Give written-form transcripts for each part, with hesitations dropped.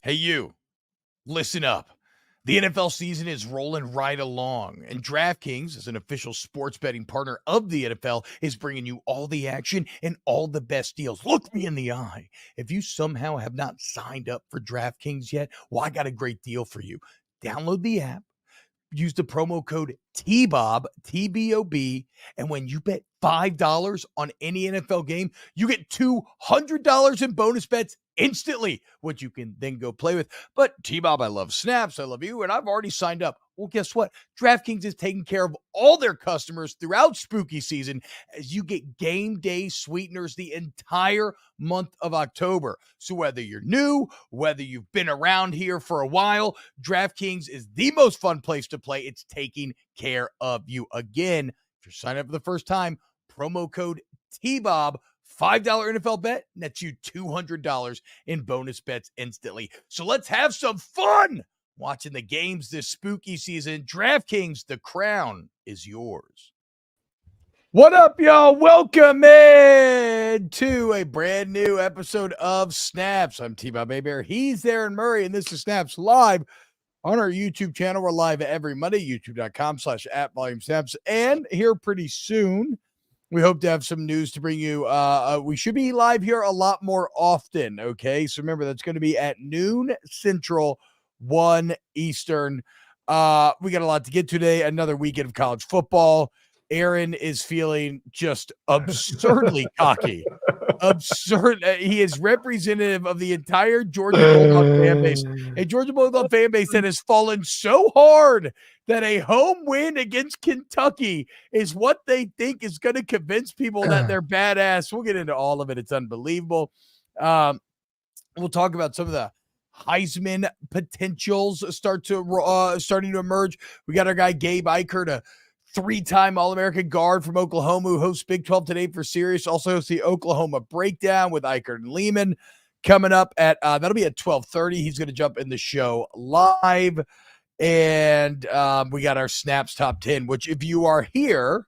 Hey, you, listen up. The NFL season is rolling right along, and DraftKings, as an official sports betting partner of the NFL, is bringing you all the action and all the best deals. Look me in the eye. If you somehow have not signed up for DraftKings yet, well, I got a great deal for you. Download the app. Use the promo code T-Bob, T-B-O-B, and when you bet $5 on any NFL game, you get $200 in bonus bets instantly, which you can then go play with. But T-Bob, I love snaps, I love you, and I've already signed up. Well, guess what? DraftKings is taking care of all their customers throughout spooky season as you get game day sweeteners the entire month of October. So whether you're new, whether you've been around here for a while, DraftKings is the most fun place to play. It's taking care of you. Again, if you're signing up for the first time, promo code T-Bob, $5 NFL bet, nets you $200 in bonus bets instantly. So let's have some fun watching the games this spooky season. DraftKings, the crown is yours. What up, y'all? Welcome in to a brand new episode of Snaps. I'm T-Bob Hebert. He's there in Murray, and this is Snaps live on our YouTube channel. We're live every Monday, youtube.com/@volumesnaps. And here pretty soon, we hope to have some news to bring you. We should be live here a lot more often, okay? So remember, that's going to be at noon Central, 1 Eastern. We got a lot to get to today. Another weekend of college football. Aaron is feeling just absurdly cocky. Absurd. He is representative of the entire Georgia Bulldog fan base. A Georgia Bulldog fan base that has fallen so hard that a home win against Kentucky is what they think is going to convince people that they're badass. We'll get into all of it. It's unbelievable. We'll talk about some of the Heisman potentials starting to emerge. We got our guy Gabe Ikard, a three-time All-American guard from Oklahoma, who hosts Big 12 Today for Sirius. Also hosts the Oklahoma Breakdown with Ikard and Lehman coming up at that'll be at 12:30. He's going to jump in the show live. And we got our Snaps Top 10, which if you are here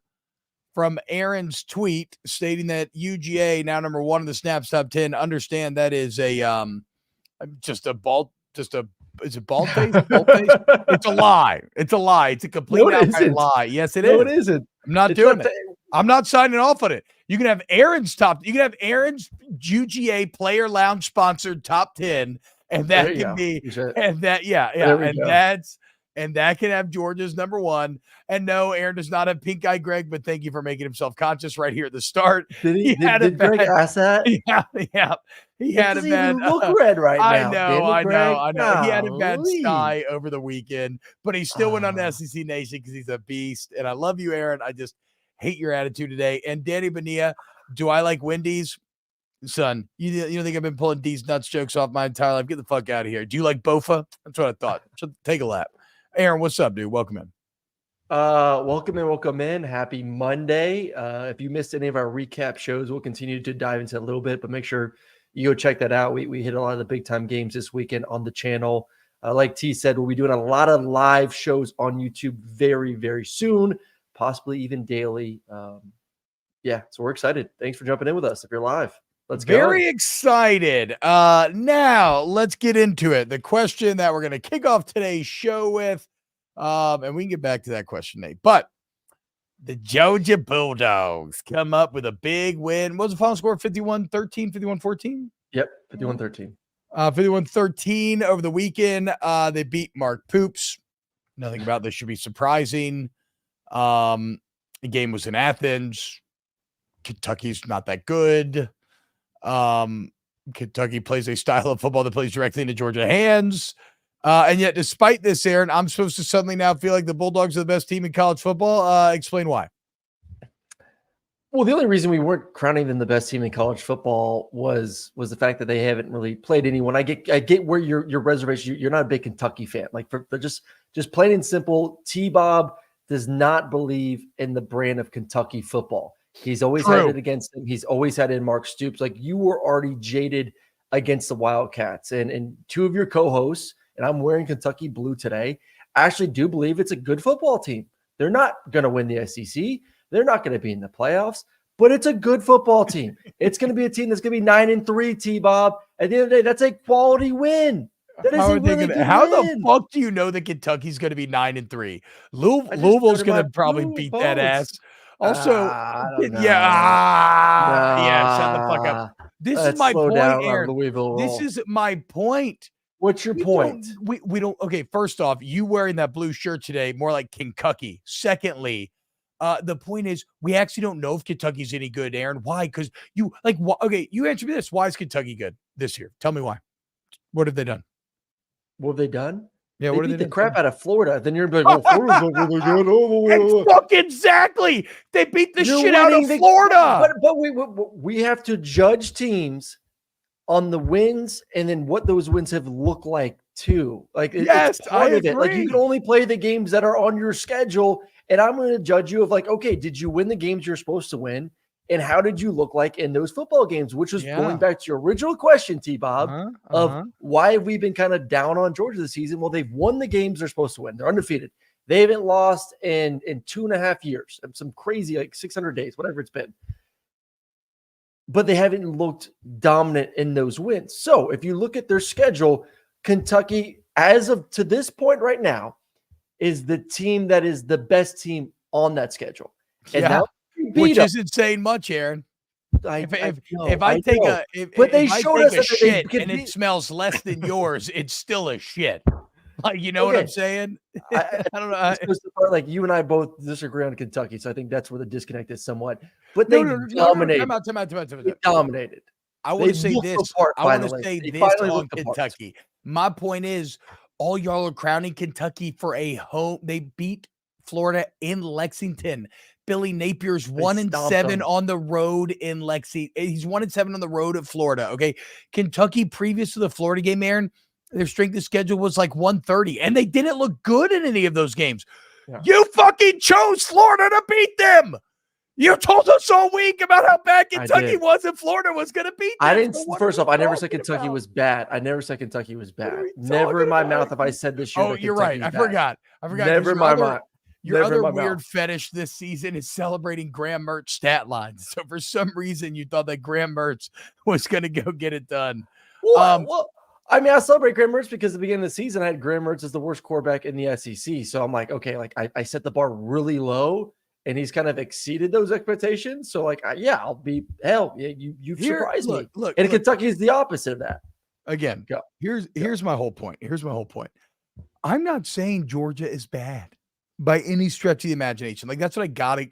from Aaron's tweet stating that UGA now number 1 in the Snaps Top 10, understand that is a is it bald face? Bald face? It's a lie. It's a lie. It's a complete outright lie. Yes, it is. No, it isn't. I'm not doing it. I'm not signing off on it. You can have Aaron's UGA Player Lounge sponsored top 10, and that can be, and that, and that can have Georgia's number 1. And no, Aaron does not have pink eye Greg, but thank you for making himself conscious right here at the start. Did Greg ask that? Yeah. He had a bad look red right now. I know. No. He had a bad sty over the weekend, but he still went on to SEC Nation because he's a beast. And I love you, Aaron. I just hate your attitude today. And Danny Bonilla, do I like Wendy's? Son, you don't think I've been pulling D's nuts jokes off my entire life? Get the fuck out of here. Do you like Bofa? That's what I thought. So take a lap. Aaron, what's up, dude? Welcome in. Welcome in. Happy Monday. If you missed any of our recap shows, we'll continue to dive into a little bit, but make sure you go check that out. We hit a lot of the big time games this weekend on the channel. Like T said, we'll be doing a lot of live shows on YouTube very, very soon, possibly even daily. So we're excited. Thanks for jumping in with us. If you're live, let's go. Very excited. Now let's get into it. The question that we're going to kick off today's show with, and we can get back to that question, Nate, but the Georgia Bulldogs come up with a big win. What was the final score? 51-13, 51-14? Yep, 51-13. 51-13 over the weekend. They beat Mark Poops. Nothing about this should be surprising. The game was in Athens. Kentucky's not that good. Kentucky plays a style of football that plays directly into Georgia hands. And yet, despite this, Aaron, I'm supposed to suddenly now feel like the Bulldogs are the best team in college football. Explain why. Well, the only reason we weren't crowning them the best team in college football was the fact that they haven't really played anyone. I get where your reservation. You're not a big Kentucky fan. Like for just plain and simple, T-Bob does not believe in the brand of Kentucky football. He's always had it against him. He's always had it in Mark Stoops. Like you were already jaded against the Wildcats, and two of your co-hosts, and I'm wearing Kentucky blue today, actually do believe it's a good football team. They're not going to win the SEC. They're not going to be in the playoffs, but it's a good football team. It's going to be a team that's going to be 9-3, T-Bob. At the end of the day, that's a quality win. That is a really good how the win. fuck do you know that Kentucky's going to be 9-3? I just Louisville's started going my to probably Blue beat that Bones. ass. Also, I don't yeah, know. yeah, shut the fuck up. Nah, This is let's my slow point, down our Aaron. Louisville This roll. is my point. What's your point? We don't. Okay, first off, you wearing that blue shirt today, more like Kentucky. Secondly, the point is, we actually don't know if Kentucky's any good, Aaron. Why? Because you like. Okay, you answer me this. Why is Kentucky good this year? Tell me why. What have they done? What have they done? Yeah, They what have beat they the done? crap out of Florida. Then you're like, well, Florida's not really good. It's fucking exactly. They beat the You're shit out of Florida. But we have to judge teams on the wins and then what those wins have looked like too. Like Yes, it's part I of it. Like you agree. can only play the games that are on your schedule. And I'm going to judge you of like, okay, did you win the games you're supposed to win? And how did you look like in those football games? Which was going back to your original question, T-Bob, of why have we been kind of down on Georgia this season? Well, they've won the games they're supposed to win. They're undefeated. They haven't lost in 2.5 years. Some crazy, like 600 days, whatever it's been. But they haven't looked dominant in those wins. So if you look at their schedule, Kentucky, as of to this point right now, is the team that is the best team on that schedule. And now which isn't saying much, Aaron. If I take a shit and it smells less than yours, it's still a shit. Like, you know what I'm saying? I don't know. Like you and I both disagree on Kentucky, so I think that's where the disconnect is somewhat. But they dominated. Time out. They dominated. I want to say this. I want to say this on Kentucky. My point is, all y'all are crowning Kentucky for a home. They beat Florida in Lexington. Billy Napier's 1-7 on the road in Lexington. He's 1-7 on the road at Florida. Okay. Kentucky, previous to the Florida game, Aaron, their strength of schedule was like 130, and they didn't look good in any of those games. Yeah. You fucking chose Florida to beat them. You told us all week about how bad Kentucky was and Florida was going to beat them. I didn't. First off, I never said Kentucky was bad. I never said Kentucky was bad. Never in my mouth have I said this year. Oh, you're right. I forgot. Never in my mind. Your other weird fetish this season is celebrating Graham Mertz stat lines. So for some reason, you thought that Graham Mertz was going to go get it done. Well, I mean, I celebrate Graham Mertz because at the beginning of the season, I had Graham Mertz as the worst quarterback in the SEC. So I'm like, okay, like I set the bar really low, and he's kind of exceeded those expectations. So like, I'll be hell. Yeah, you've surprised me. Look, Kentucky is the opposite of that. Again, here's my whole point. I'm not saying Georgia is bad by any stretch of the imagination. Like that's what I gotta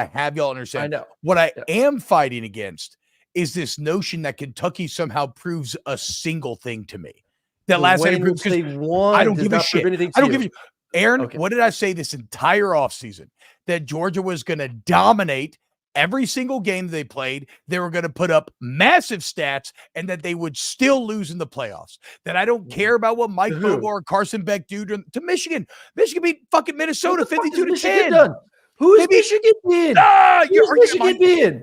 have y'all understand. I know. What I am fighting against is this notion that Kentucky somehow proves a single thing to me. That last night proves they won. I don't give a shit. I don't give you. Aaron, what did I say this entire offseason? That Georgia was going to dominate every single game they played. They were going to put up massive stats and that they would still lose in the playoffs. That I don't care about what Mike Bobo or Carson Beck do to Michigan. Michigan beat fucking Minnesota 52-10. Who is Michigan being? Michigan being?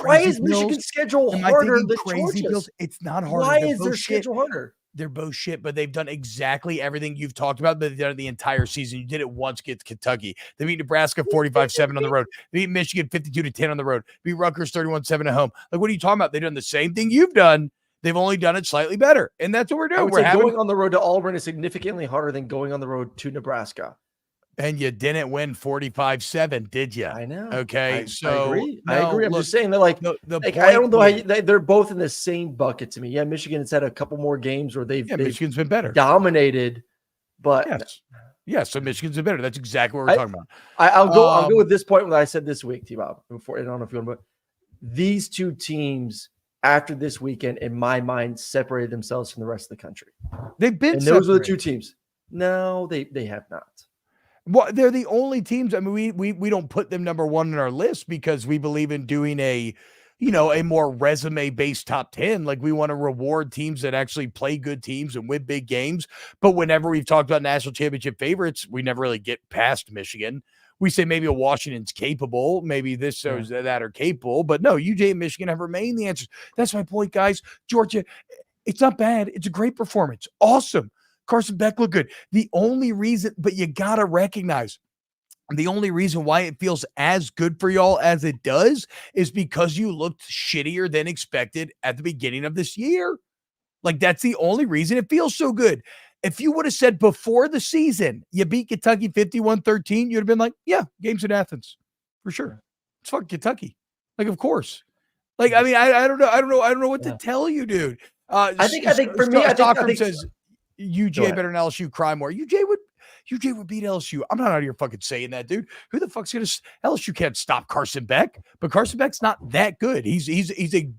Why is Michigan's schedule harder than Georgia's? It's not harder. Why is their schedule harder? They're both shit, but they've done exactly everything you've talked about, but they've done it the entire season. You did it once against Kentucky. They beat Nebraska 45-7 on the road. They beat Michigan 52-10 on the road. Beat Rutgers 31-7 at home. Like, what are you talking about? They've done the same thing you've done. They've only done it slightly better, and that's what we're doing. Going on the road to Auburn is significantly harder than going on the road to Nebraska. And you didn't win 45-7, did you? I know. Okay, I agree. I'm just saying they're like, I don't know how they're both in the same bucket to me. Yeah, Michigan has had a couple more games where they've Michigan's been better, dominated, but yes, so Michigan's been better. That's exactly what we're talking about. I'll go with this point that I said this week, T-Bob. Before I don't know if you want to, but these two teams after this weekend, in my mind, separated themselves from the rest of the country. They've been, and those are the two teams. No, they have not. Well, they're the only teams. I mean, we don't put them number one on our list because we believe in doing a more resume-based top 10. Like we want to reward teams that actually play good teams and win big games. But whenever we've talked about national championship favorites, we never really get past Michigan. We say maybe a Washington's capable, maybe this or that are capable, but no, UJ and Michigan have remained the answers. That's my point, guys. Georgia, it's not bad. It's a great performance. Awesome. Carson Beck looked good. The only reason, but you got to recognize the only reason why it feels as good for y'all as it does is because you looked shittier than expected at the beginning of this year. Like, that's the only reason it feels so good. If you would have said before the season you beat Kentucky 51-13, you'd have been like, yeah, game's in Athens for sure. It's fucking Kentucky. Like, of course. Like, I mean, I don't know what to tell you, dude. I think for me, I think says UJ better than LSU. Cry more. UJ would beat LSU. I'm not out here fucking saying that, dude. Who the fuck's gonna? LSU can't stop Carson Beck, but Carson Beck's not that good. He's a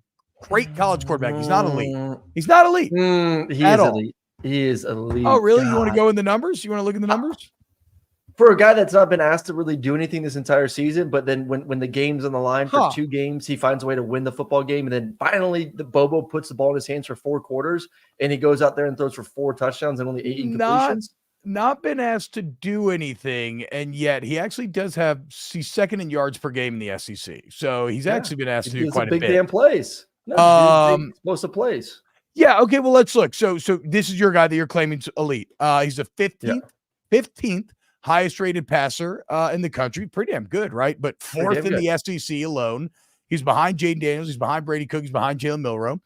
great college quarterback. He's not elite. He's not elite. He is elite. He is elite. Oh, really? God. You want to go in the numbers? You want to look in the numbers? For a guy that's not been asked to really do anything this entire season, but then when the game's on the line for 2 games, he finds a way to win the football game. And then finally the Bobo puts the ball in his hands for 4 quarters and he goes out there and throws for 4 touchdowns and only 8 incompletions. Not been asked to do anything, and yet he actually does he's second in yards per game in the SEC. So he's actually been asked to do quite a bit. Big damn plays. Explosive plays. Yeah. Okay. Well, let's look. So this is your guy that you're claiming to elite. He's a 15th highest rated passer in the country. Pretty damn good, right? But 4th in the SEC alone. He's behind Jaden Daniels. He's behind Brady Cook. He's behind Jalen Milroe.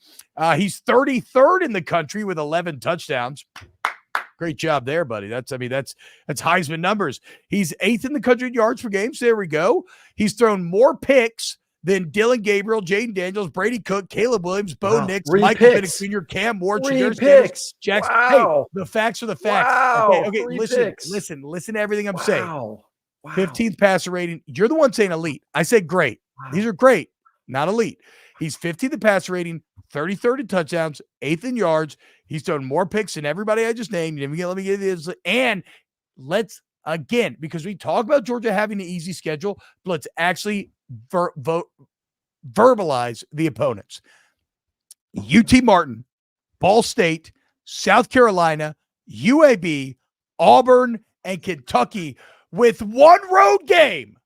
He's 33rd in the country with 11 touchdowns. Great job there, buddy. That's Heisman numbers. He's 8th in the country in yards per game. So there we go. He's thrown more picks than Dylan Gabriel, Jaden Daniels, Brady Cook, Caleb Williams, Bo Nix, Michael Penix Jr., Cam Ward, Jackson. Wow. Hey, the facts are the facts. Wow. Okay, listen to everything I'm saying. Wow. 15th passer rating. You're the one saying elite. I said great. Wow. These are great, not elite. He's 15th in passer rating, 33rd in touchdowns, 8th in yards. He's thrown more picks than everybody I just named. Let me get this. And let's, again, because we talk about Georgia having an easy schedule, but let's actually verbalize the opponents. UT Martin, Ball State, South Carolina, UAB, Auburn, and Kentucky with one road game.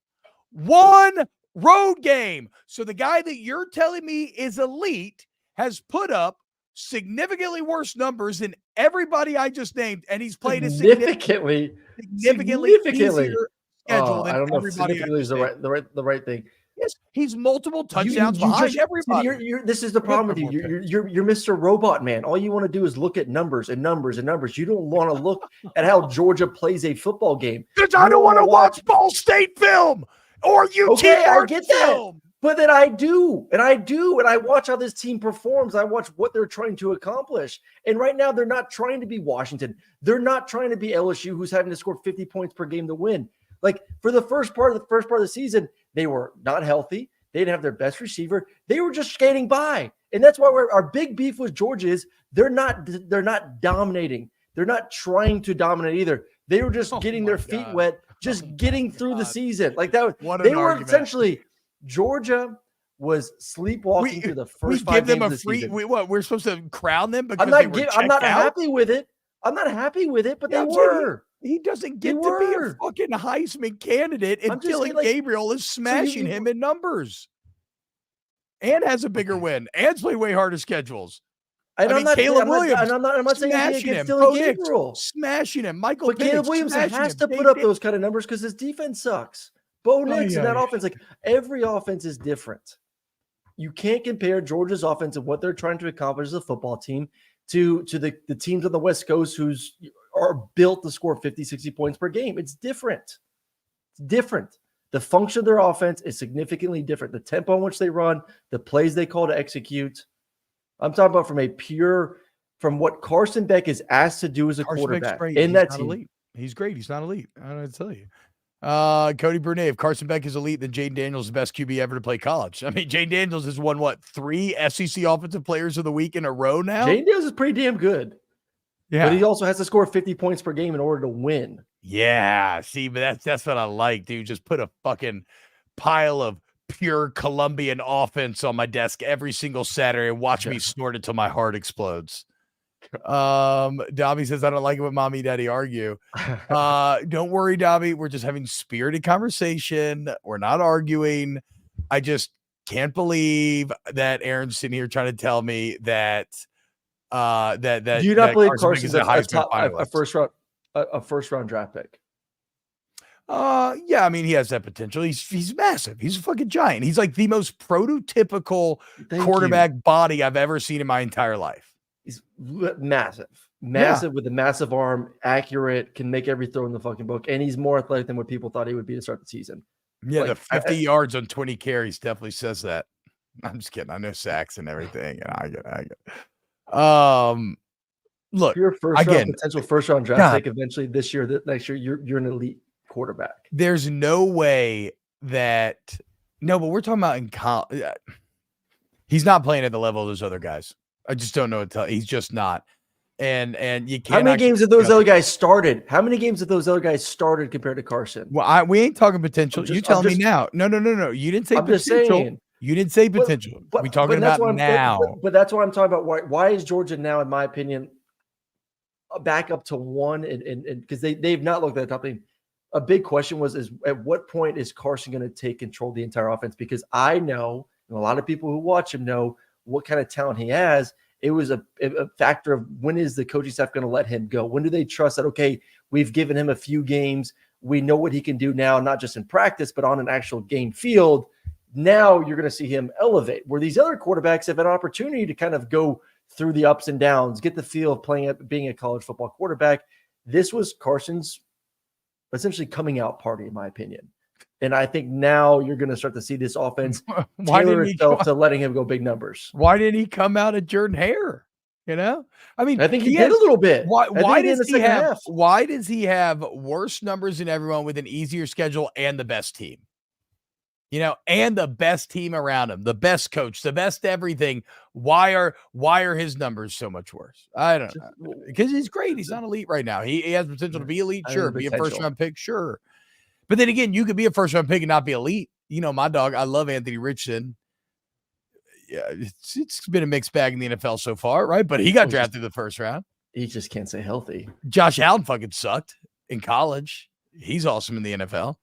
So the guy that you're telling me is elite has put up significantly worse numbers than everybody I just named, and he's played a significantly easier schedule than I don't know everybody. Significantly is the right thing. Yes, he's multiple touchdowns behind everybody. This is the problem with you. You're Mr. Robot Man. All you want to do is look at numbers and numbers and numbers. You don't want to look at how Georgia plays a football game. Because I don't want to watch Ball State film or UT I get film. But then I do, and I watch how this team performs. I watch what they're trying to accomplish. And right now, they're not trying to be Washington. They're not trying to be LSU, who's having to score 50 points per game to win. Like for the first part of the season, they were not healthy. They didn't have their best receiver. They were just skating by. And that's why our big beef with Georgia is they're not dominating. They're not trying to dominate either. They were just getting their feet wet, just getting through the season. Like that. They were essentially Georgia was sleepwalking through the first 5 games of the season. We're supposed to crown them because I'm not happy with it. I'm not happy with it, but they were. He doesn't get to be a fucking Heisman candidate until Gabriel is smashing him in numbers and has a bigger win and played way harder schedules. And I'm not saying anything against Dylan Gabriel. Smashing him. Michael But Caleb Williams has to put up those kind of numbers because his defense sucks. Bo Nix in that offense, like every offense is different. You can't compare Georgia's offense and what they're trying to accomplish as a football team to the teams on the West Coast who's are built to score 50, 60 points per game. It's different. It's different. The function of their offense is significantly different. The tempo in which they run, the plays they call to execute. I'm talking about from what Carson Beck is asked to do as a quarterback in that team. Elite. He's great. He's not elite. I don't know what to tell you. Cody Brunet, if Carson Beck is elite, then Jaden Daniels is the best QB ever to play college. I mean, Jaden Daniels has won 3 SEC Offensive Players of the Week in a row now. Jaden Daniels is pretty damn good. Yeah, but he also has to score 50 points per game in order to win. Yeah, see, but that's what I like, dude. Just put a fucking pile of pure Colombian offense on my desk every single Saturday and watch me snort it till my heart explodes. Dobby says, I don't like it when mommy and daddy argue. Don't worry, Dobby. We're just having spirited conversation. We're not arguing. I just can't believe that Aaron's sitting here trying to tell me that do you not believe Carson's a first round draft pick? Yeah, I mean, he has that potential. He's massive. He's a fucking giant. He's like the most prototypical quarterback body I've ever seen in my entire life. He's massive with a massive arm, accurate, can make every throw in the fucking book, and he's more athletic than what people thought he would be to start the season. Yeah, the 50 yards on 20 carries definitely says that. I'm just kidding. I know sacks and everything, and I get it. Look, if you're a potential first round draft pick eventually this year, next year, you're an elite quarterback. There's no way that but we're talking about in college. He's not playing at the level of those other guys. I just don't know what to tell you. He's just not. And you can't. How many games have those other guys started? How many games have those other guys started compared to Carson? Well, we ain't talking potential. You tell me now. No. You didn't say potential. Just saying. You didn't say potential. We're talking about now. But that's what I'm talking about. Why is Georgia now, in my opinion, back up to 1? And because they've not looked at the top thing. A big question was, at what point is Carson going to take control of the entire offense? Because I know, and a lot of people who watch him know what kind of talent he has. It was a factor of, when is the coaching staff going to let him go? When do they trust that, okay, we've given him a few games. We know what he can do now, not just in practice, but on an actual game field. Now you're going to see him elevate, where these other quarterbacks have an opportunity to kind of go through the ups and downs, get the feel of being a college football quarterback. This was Carson's essentially coming out party, in my opinion. And I think now you're going to start to see this offense tailor itself to letting him go big numbers. Why didn't he come out at Jordan-Hare? I mean, I think he did a little bit. Why does he have worse numbers than everyone with an easier schedule and the best team? And the best team around him, the best coach, the best everything. Why are his numbers so much worse? I don't know. Because he's great. He's not elite right now. He has potential to be elite, sure. Be a first-round pick, sure. But then again, you could be a first-round pick and not be elite. My dog, I love Anthony Richardson. Yeah, it's been a mixed bag in the NFL so far, right? But he got drafted in the first round. He just can't stay healthy. Josh Allen fucking sucked in college. He's awesome in the NFL.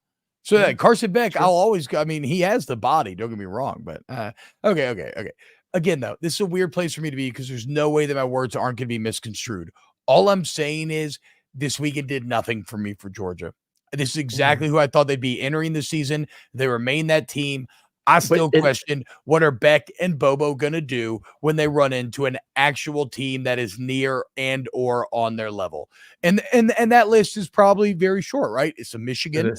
So Carson Beck, sure. He has the body. Don't get me wrong, but okay. Again, though, this is a weird place for me to be because there's no way that my words aren't going to be misconstrued. All I'm saying is this weekend did nothing for me for Georgia. This is exactly who I thought they'd be entering the season. They remain that team. I still question what are Beck and Bobo going to do when they run into an actual team that is near and or on their level. And that list is probably very short, right? It's a Michigan.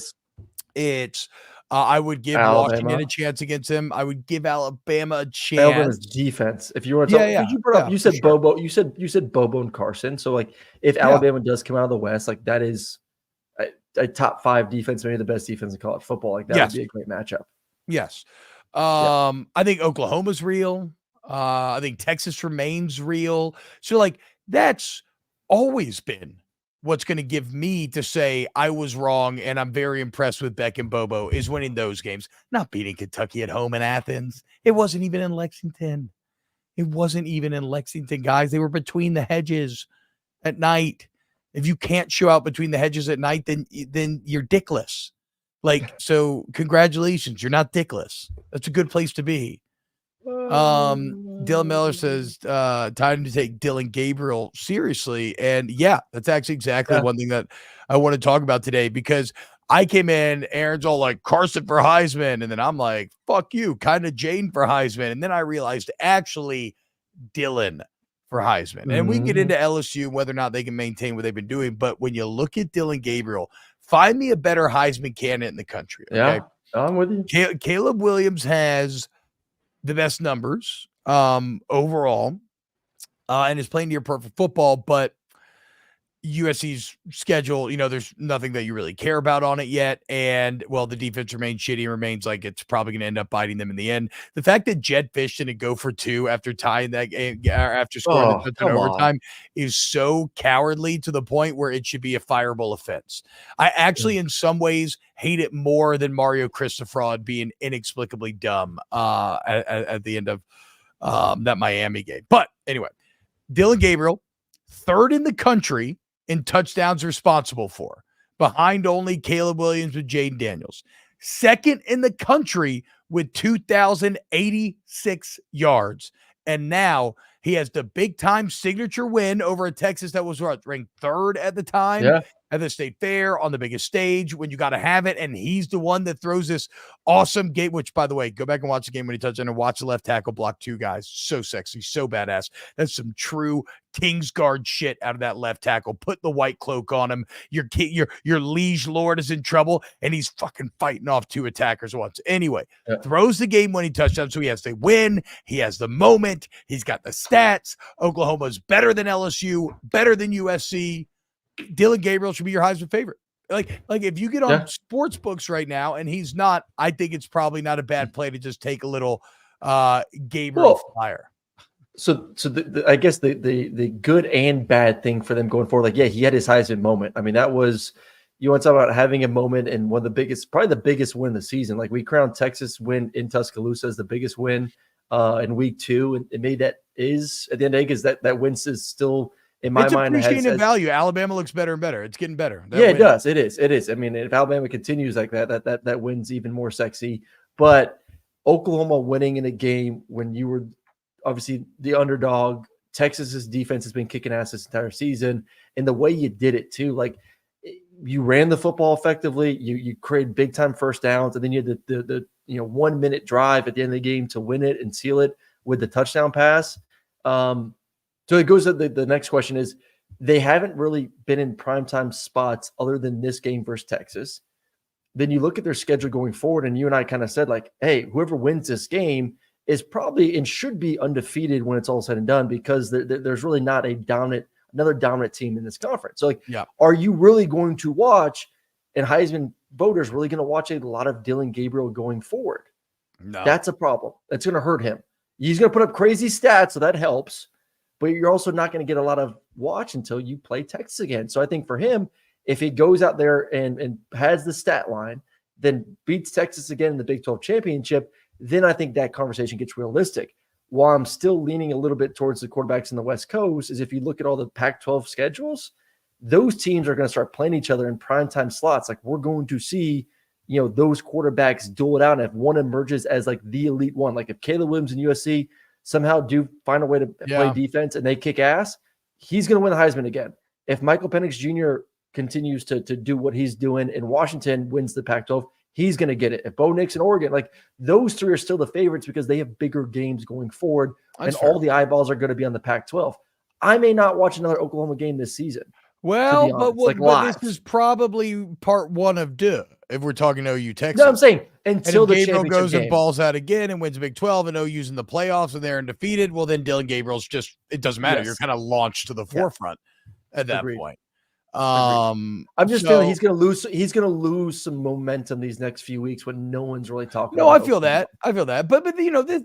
It's I would give Alabama. Washington a chance against him. I would give Alabama a chance. Alabama's defense. If you want to talk, you said Bobo. You said Bobo and Carson. So if Alabama does come out of the West, that is a top 5 defense, maybe the best defense in college football. That would be a great matchup. Yes. I think Oklahoma's real. I think Texas remains real. So that's always been what's going to give me to say I was wrong and I'm very impressed with Beck and Bobo is winning those games, not beating Kentucky at home in Athens. It wasn't even in Lexington. Guys. They were between the hedges at night. If you can't show out between the hedges at night, then you're dickless. So congratulations, you're not dickless. That's a good place to be. Dylan Miller says time to take Dylan Gabriel seriously. And that's actually exactly one thing that I want to talk about today, because I came in, Aaron's all like Carson for Heisman. And then I'm like, fuck you, kind of Jane for Heisman. And then I realized actually Dylan for Heisman. And we can get into LSU, whether or not they can maintain what they've been doing. But when you look at Dylan Gabriel, find me a better Heisman candidate in the country. Okay? Yeah, I'm with you. Caleb Williams has the best numbers overall and is playing near perfect football, but USC's schedule, there's nothing that you really care about on it yet. And the defense remains shitty and remains like it's probably going to end up biting them in the end. The fact that Jed Fish didn't go for 2 after tying that game, after scoring the touchdown overtime is so cowardly to the point where it should be a fireable offense. I actually, in some ways, hate it more than Mario Cristofraud being inexplicably dumb at the end of that Miami game. But anyway, Dylan Gabriel, 3rd in the country in touchdowns responsible for, behind only Caleb Williams with Jaden Daniels. 2nd in the country with 2,086 yards. And now he has the big time signature win over a Texas that was ranked 3rd at the time. Yeah. at the state fair on the biggest stage when you got to have it. And he's the one that throws this awesome game, which, by the way, go back and watch the game when he touched in and watch the left tackle block 2 guys. So sexy, so badass. That's some true Kingsguard shit out of that left tackle. Put the white cloak on him. Your liege lord is in trouble, and he's fucking fighting off 2 attackers once. Anyway, throws the game when he touchdowns, so he has to win. He has the moment. He's got the stats. Oklahoma's better than LSU, better than USC. Dylan Gabriel should be your Heisman favorite. Like if you get on sports books right now and he's not, I think it's probably not a bad play to just take a little Gabriel flyer. So I guess the good and bad thing for them going forward, like, yeah, he had his Heisman moment. I mean, that was, you want to talk about having a moment and one of the biggest, probably the biggest win of the season. Like, we crowned Texas win in Tuscaloosa as the biggest win in week 2. And it made that is at the end of the day, because that win is still, in my mind, appreciating value. Alabama looks better and better. It's getting better. It does. It is. I mean, if Alabama continues like that wins even more sexy. But Oklahoma winning in a game when you were obviously the underdog, Texas's defense has been kicking ass this entire season, and the way you did it too, like, you ran the football effectively, you created big time first downs, and then you had the 1 minute drive at the end of the game to win it and seal it with the touchdown pass. So it goes to the next question is, they haven't really been in primetime spots other than this game versus Texas. Then you look at their schedule going forward, and you and I kind of said, like, hey, whoever wins this game is probably and should be undefeated when it's all said and done, because there's really not another dominant team in this conference. So, like, are you really going to watch, and Heisman voters really going to watch a lot of Dylan Gabriel going forward? No. That's a problem. That's going to hurt him. He's going to put up crazy stats, so that helps. But you're also not going to get a lot of watch until you play Texas again. So I think for him, if he goes out there and has the stat line, then beats Texas again in the Big 12 championship, then I think that conversation gets realistic. While I'm still leaning a little bit towards the quarterbacks in the West Coast, is if you look at all the Pac-12 schedules, those teams are going to start playing each other in primetime slots. Like, we're going to see, those quarterbacks duel it out. And if one emerges as like the elite one, like if Caleb Williams and USC somehow do find a way to play defense and they kick ass, he's going to win the Heisman again. If Michael Penix Jr. continues to do what he's doing in Washington, wins the Pac-12, he's going to get it. If Bo Nix in Oregon, like, those 3 are still the favorites because they have bigger games going forward. That's fair. All the eyeballs are going to be on the Pac-12. I may not watch another Oklahoma game this season. Well, but this is probably part 1 of if we're talking OU Texas. No, I'm saying until the Gabriel goes game and balls out again and wins Big 12 and OU's in the playoffs and they're undefeated, well, then Dylan Gabriel's just, it doesn't matter. You're kind of launched to the forefront at that point. I'm just feeling he's going to lose some momentum these next few weeks when no one's really talking about I feel that. But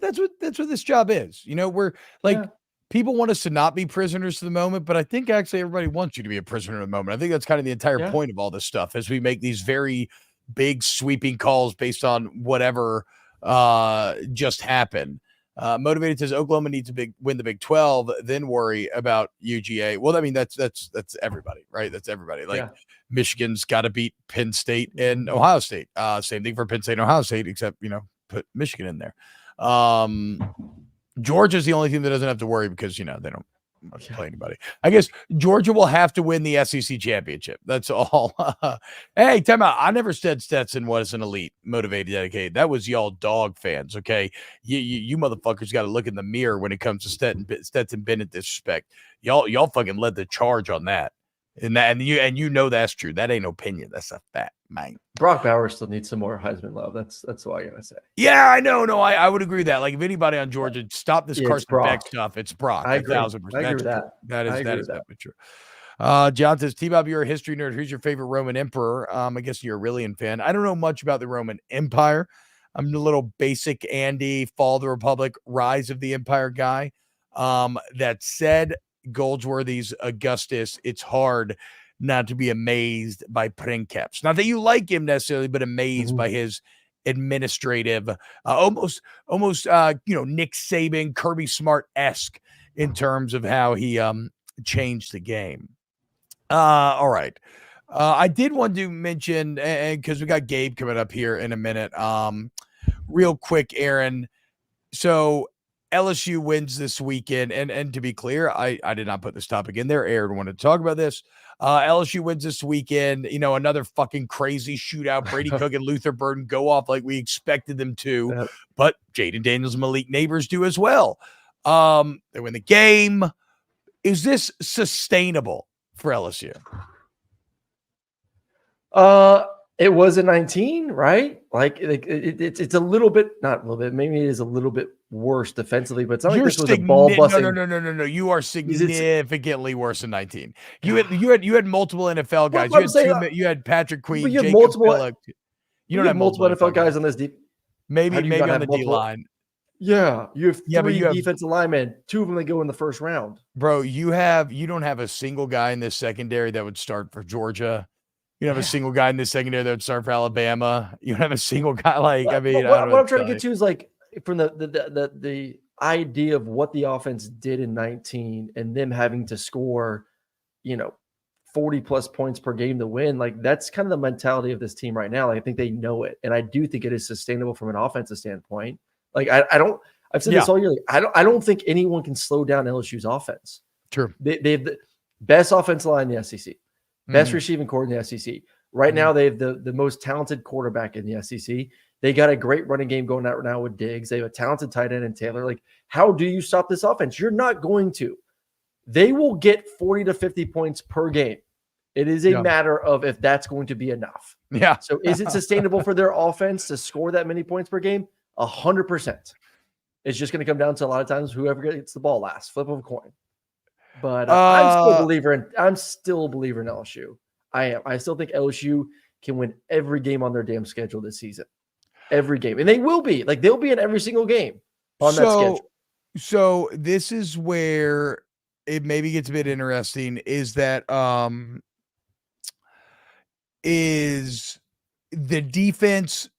that's what this job is. We're like, people want us to not be prisoners to the moment, but I think actually everybody wants you to be a prisoner of the moment. I think that's kind of the entire point of all this stuff, as we make these very big sweeping calls based on whatever just happened. Motivated says Oklahoma needs to win the Big 12, then worry about UGA. Well, I mean, that's everybody, right? That's everybody. Like, Michigan's got to beat Penn State and Ohio State. Same thing for Penn State and Ohio State, except, put Michigan in there. Georgia's the only team that doesn't have to worry because, they don't play anybody. I guess Georgia will have to win the SEC championship. That's all. Hey, time out. I never said Stetson was an elite, motivated, dedicated. That was y'all dog fans, okay? You motherfuckers got to look in the mirror when it comes to Stetson Bennett disrespect. Y'all fucking led the charge on that. And that's true. That ain't opinion. That's a fact, man. Brock Bowers still needs some more Heisman love. That's all I gotta say. Yeah, I know. No, I would agree with that. Like, if anybody on Georgia stop this Carson Beck stuff, it's Brock. I agree. 1,000%. I agree with that. That is definitely true. John says, T-Bob, you're a history nerd. Who's your favorite Roman emperor? I guess you're a Aurelian fan. I don't know much about the Roman Empire. I'm a little basic Andy, Fall of the Republic, Rise of the Empire guy. That said, Goldsworthy's Augustus, it's hard not to be amazed by Princeps. Not that you like him necessarily, but amazed by his administrative, almost Nick Saban, Kirby Smart-esque in terms of how he changed the game. All right. I did want to mention, because we got Gabe coming up here in a minute, real quick, Aaron. So LSU wins this weekend, and to be clear, I did not put this topic in there. Aaron wanted to talk about this. LSU wins this weekend. Another fucking crazy shootout. Brady Cook and Luther Burden go off like we expected them to, Yep. but Jaden Daniels and Malik Neighbors do as well. They win the game. Is this sustainable for LSU? It was a 19, right? Like it's a little bit, not a little bit, maybe it is a little bit worse defensively, but it's not like this was a ball busting. No. You are significantly worse than 19. You had multiple NFL guys. You had Patrick Queen, you have Jacob multiple. Phillips. You don't have multiple NFL guys on this deep. Maybe on the D line. Yeah, you have three defensive linemen. Two of them that go in the first round. Bro, you don't have a single guy in this secondary that would start for Georgia. You don't have a single guy in this secondary that would start for Alabama. You don't have a single guy what I'm trying to get to is like from the idea of what the offense did in 19 and them having to score, 40 plus points per game to win. Like that's kind of the mentality of this team right now. Like, I think they know it, and I do think it is sustainable from an offensive standpoint. Like I've said this all year. Like, I don't think anyone can slow down LSU's offense. True. They have the best offensive line in the SEC, best receiving core in the SEC. Right now, they have the most talented quarterback in the SEC. They got a great running game going out right now with Diggs. They have a talented tight end in Taylor. Like, how do you stop this offense? You're not going to. They will get 40 to 50 points per game. It is a matter of if that's going to be enough. Yeah. So is it sustainable for their offense to score that many points per game? 100%. It's just going to come down to a lot of times whoever gets the ball last, flip of a coin. But I'm still a believer in LSU. I am. I still think LSU can win every game on their damn schedule this season. Every game. And they will be. Like, they'll be in every single game on that schedule. So this is where it maybe gets a bit interesting, is that is the defense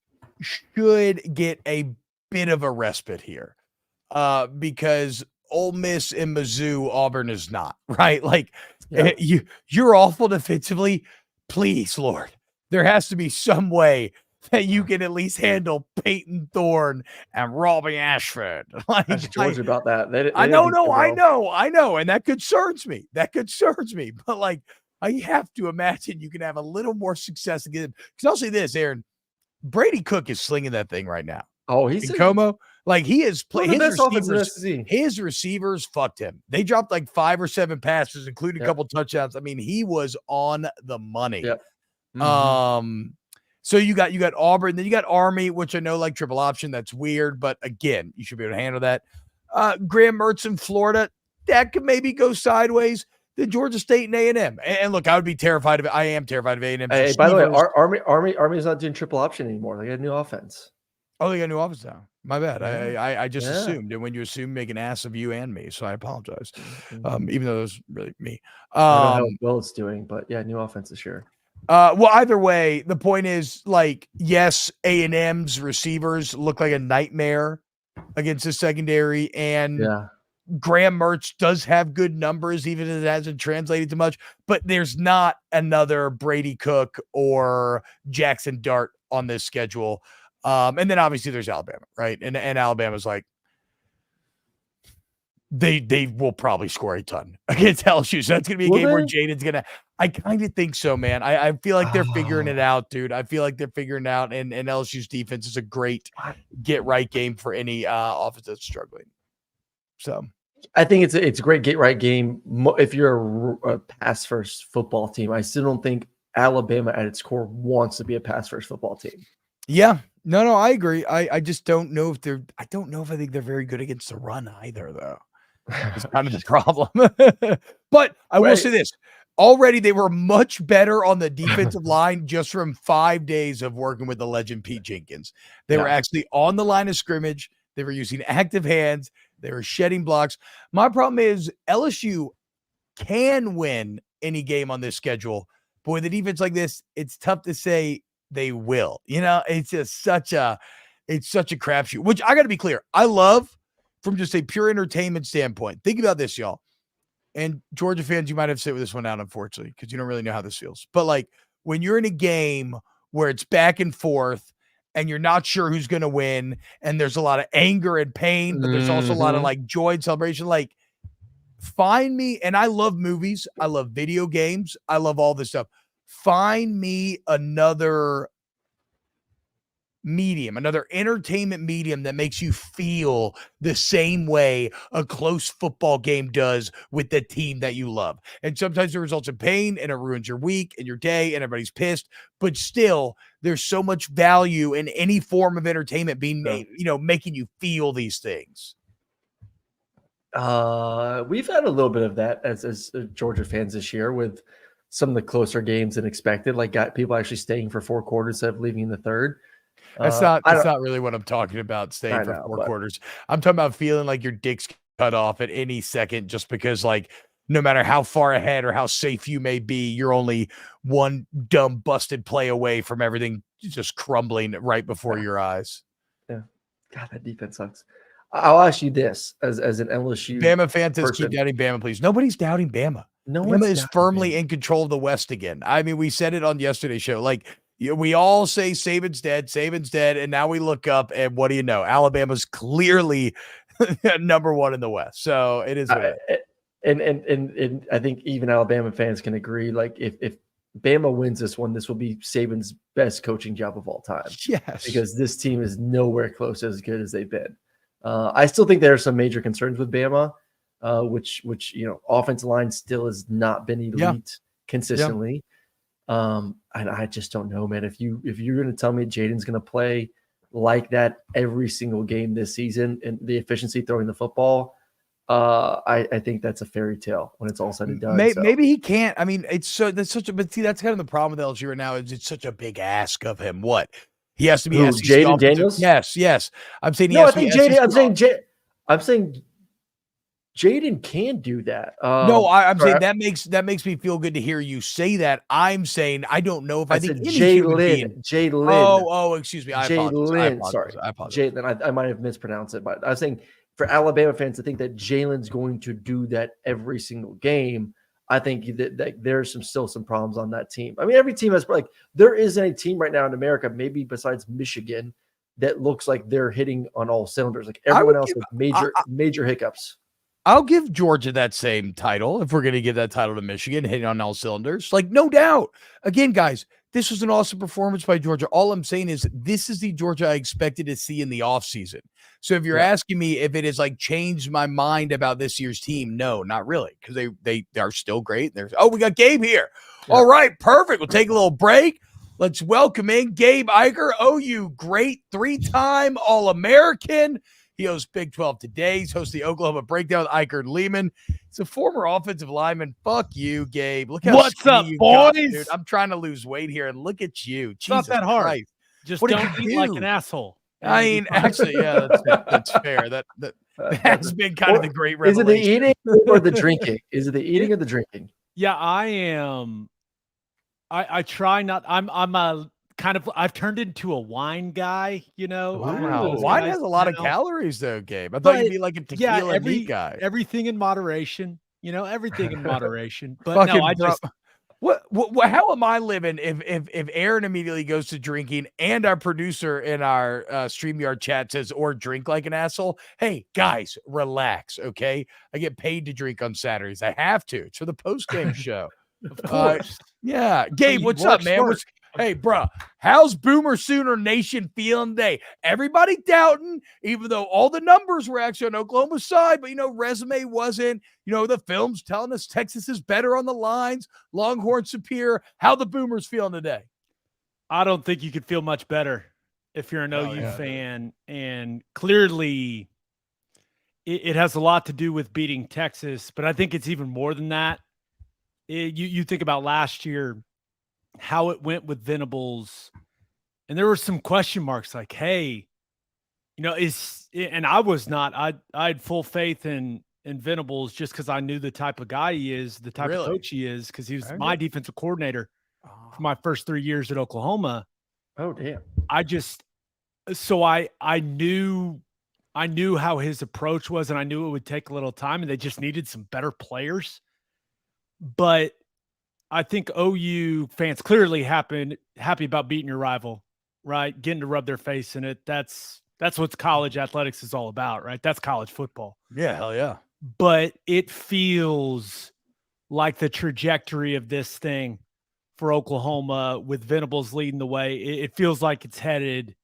should get a bit of a respite here, because Ole Miss and Mizzou, Auburn is not, right? Like, you're awful defensively. Please, Lord, there has to be some way that you can at least handle Peyton Thorne and Robbie Ashford. Like, That's Georgia about that. I know. And that concerns me. But like, I have to imagine you can have a little more success again. Because I'll say this, Aaron, Brady Cook is slinging that thing right now. Oh, he's in Como. Like, he is playing. His receivers fucked him. They dropped like 5 or 7 passes, including a couple touchdowns. I mean, he was on the money. Yep. Mm-hmm. So you got Auburn, then you got Army, which I know like triple option. That's weird, but again, you should be able to handle that. Graham Mertz in Florida, that could maybe go sideways. The Georgia State and A&M. And look, I would be terrified of it. I am terrified of A&M. Hey, by the way, Army's not doing triple option anymore. They got a new offense. Oh, they got a new offense now. My bad. I just assumed, and when you assume, make an ass of you and me. So I apologize. Even though it was really me. I don't know how well it's doing, but yeah, new offense this year. Well, either way, the point is, like, yes, A&M's receivers look like a nightmare against the secondary, and Graham Mertz does have good numbers, even if it hasn't translated to much, but there's not another Brady Cook or Jackson Dart on this schedule. And then obviously there's Alabama, right? And Alabama's like, they will probably score a ton against LSU. So that's going to be a game where Jaden's going to, I kind of think so, man. I feel like they're figuring it out, dude. I feel like they're figuring it out, and LSU's defense is a great get-right game for any offense that's struggling. So I think it's a great get-right game if you're a pass-first football team. I still don't think Alabama at its core wants to be a pass-first football team. Yeah. No, I agree. I just don't know if I think they're very good against the run either, though. It's kind of the problem. But I will say this. Already they were much better on the defensive line just from 5 days of working with the legend Pete Jenkins. They were actually on the line of scrimmage. They were using active hands. They were shedding blocks. My problem is LSU can win any game on this schedule. But with a defense like this, it's tough to say they will. It's just such a crapshoot, which I got to be clear. I love from just a pure entertainment standpoint. Think about this, y'all. And Georgia fans, you might have to sit with this one out, unfortunately, because you don't really know how this feels. But like when you're in a game where it's back and forth and you're not sure who's going to win, and there's a lot of anger and pain, but there's also a lot of like joy and celebration. Like, find me, and I love movies, I love video games, I love all this stuff. Find me another medium, another entertainment medium that makes you feel the same way a close football game does with the team that you love. And sometimes it results in pain and it ruins your week and your day and everybody's pissed, but still there's so much value in any form of entertainment being made, making you feel these things. We've had a little bit of that as Georgia fans this year with some of the closer games than expected, like got people actually staying for 4 quarters instead of leaving in the third. That's not really what I'm talking about, staying for 4 quarters. I'm talking about feeling like your dick's cut off at any second just because, like, no matter how far ahead or how safe you may be, you're only one dumb busted play away from everything just crumbling right before your eyes. Yeah. God, that defense sucks. I'll ask you this as an LSU Bama fan says keep doubting Bama, please. Nobody's doubting Bama. Bama is firmly in control of the West again. I mean, we said it on yesterday's show. Like, we all say Saban's dead, and now we look up, and what do you know? Alabama's clearly number 1 in the West. So it is. And I think even Alabama fans can agree. Like, if Bama wins this one, this will be Saban's best coaching job of all time. Yes, because this team is nowhere close as good as they've been. I still think there are some major concerns with Bama, which offensive line still has not been elite consistently. And I just don't know, man. If you're going to tell me Jaden's going to play like that every single game this season and the efficiency throwing the football, I think that's a fairy tale when it's all said and done. Maybe he can't. I mean, but see, that's kind of the problem with LSU right now. Is it's such a big ask of him. What he has to be Jaden Daniels. Yes. I'm saying no. I think Jaden. I'm saying Jaden can do that. No, I'm saying that makes me feel good to hear you say that. I'm saying I don't know if I think Jalen. Oh, excuse me. I apologize. Sorry, I apologize. Jalen. I might have mispronounced it, but I was saying for Alabama fans to think that Jalen's going to do that every single game, I think that there's still some problems on that team. I mean, every team has, like, there isn't a team right now in America, maybe besides Michigan, that looks like they're hitting on all cylinders. Like everyone else with major hiccups. I'll give Georgia that same title if we're going to give that title to Michigan, hitting on all cylinders. Like, no doubt. Again, guys, this was an awesome performance by Georgia. All I'm saying is this is the Georgia I expected to see in the offseason. So if you're asking me if it has like changed my mind about this year's team, no, not really, because they are still great. We got Gabe here. Yeah. All right, perfect. We'll take a little break. Let's welcome in Gabe Ikard, OU great 3-time All-American. He hosts Big 12 Today. He's hosting the Oklahoma Breakdown with Ikard Lehman. He's a former offensive lineman. Fuck you, Gabe. Look how what's up, you boys? got, dude. I'm trying to lose weight here, and look at you. It's not that hard. Christ. Just don't eat like an asshole. I mean, actually, yeah, that's fair. That has been kind of the great revelation. Is it the eating or the drinking? Is it the eating or the drinking? Yeah, I am. I try not. I've turned into a wine guy, Wow. Wine has a lot of calories though, Gabe. I thought you'd be like a tequila meat guy. Everything in moderation, everything in moderation. But no, I just what how am I living if Aaron immediately goes to drinking and our producer in our StreamYard chat says, or drink like an asshole? Hey, guys, relax, okay? I get paid to drink on Saturdays. I have to. It's for the post-game show. Of course. Yeah. Gabe, what's up, man? Hey, bro, how's Boomer Sooner Nation feeling today? Everybody doubting, even though all the numbers were actually on Oklahoma's side, but, resume wasn't. The film's telling us Texas is better on the lines, Longhorn superior. How the Boomers feeling today? I don't think you could feel much better if you're an OU fan. And clearly it has a lot to do with beating Texas, but I think it's even more than that. You think about last year, how it went with Venables, and there were some question marks like, hey, and I was not, I had full faith in Venables just because I knew the type of guy he is, the type of coach he is, because he was my defensive coordinator for my first 3 years at Oklahoma. Oh, damn. I knew how his approach was, and I knew it would take a little time, and they just needed some better players. But I think OU fans clearly happy about beating your rival. right? Getting to rub their face in it. That's what college athletics is all about, right? That's college football. Yeah, hell yeah. But it feels like the trajectory of this thing for Oklahoma with Venables leading the way. It feels like it's headed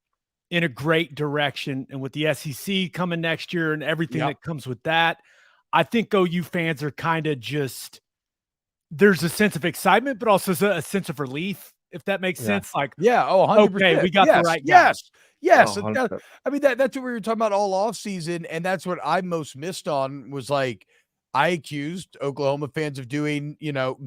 in a great direction. And with the SEC coming next year and everything that comes with that, I think OU fans are kind of just, there's a sense of excitement, but also a sense of relief, if that makes sense. Like, 100%. Okay, we got the right guy. Yes. Oh, I mean, that's what we were talking about all off season. And that's what I most missed on was like, I accused Oklahoma fans of doing,